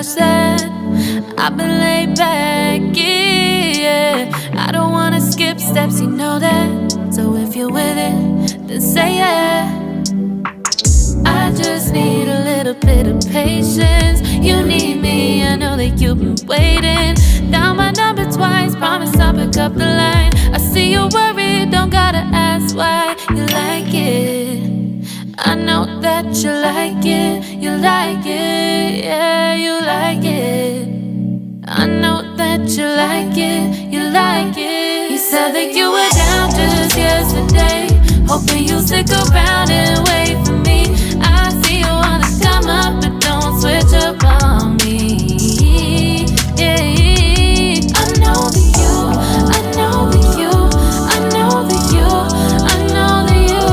rush that. I've been laid back, yeah. I don't wanna skip steps, you know that. So if you're with it, then say yeah. I just need a little bit of patience. You need me, I know that you've been waiting. Down my number twice, promise I'll pick up the line. I see you're worried, don't gotta ask why. You like it, I know that you like it. You like it, yeah, you like it. I know that you like it, you like it. You said that you were down just yesterday, hoping you'll stick around and wait for me. I see you wanna come up, but don't switch up on me. Yeah, I know that you, I know that you, I know that you, I know that you.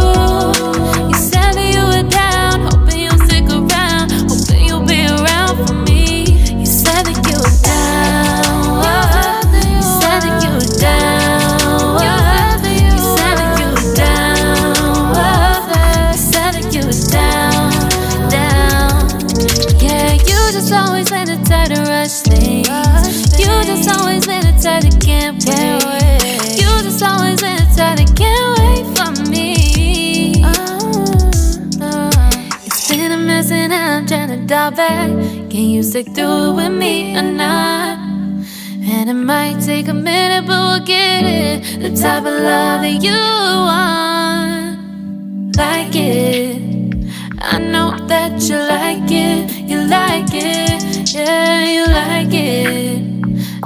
You said that you were down, hoping you'll stick around, hoping you'll be around for me. You said that you were down, you said that you were down, you said that you were down, you said that you were down, down. Yeah, you just always been the type to rush things. You just always been the type that can't wait. You just always been the type that can't wait for me. It's been a mess and I'm trying to dial back. Can you stick through it with me or not? And it might take a minute, but we'll get it. The type of love that you want, like it. I know that you like it, you like it, yeah, you like it.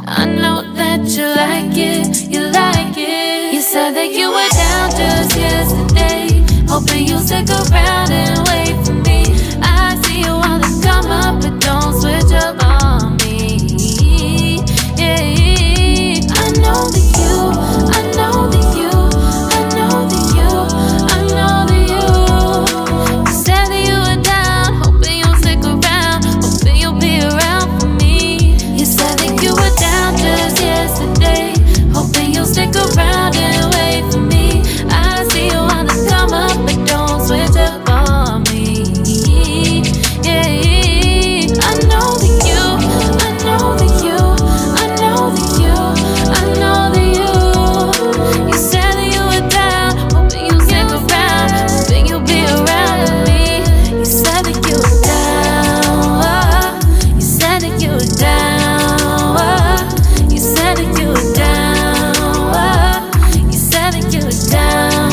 I know that you like it, you like it. You said that you were down just yesterday, hoping you'll stick around and wait for me. I see you wanna come up, but don't switch up on me. Yeah, I know that you, I know that you, I know that you, I know that you. You said that you were down, hoping you'll stick around, hoping you'll be around for me. You said that you were down just yesterday, hoping you'll stick around and wait for me. I see you wanna come up, but don't switch up on me. Yeah, I know that you, I know that you, I know that you, I know that you. You said that you were down, hoping you'll stick around, hoping you'll be around with me. You said that you were down, you said that you were down, you said that you were down, you said that you were down,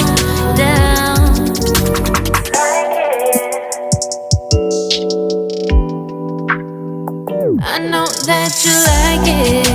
down. I know that you like it.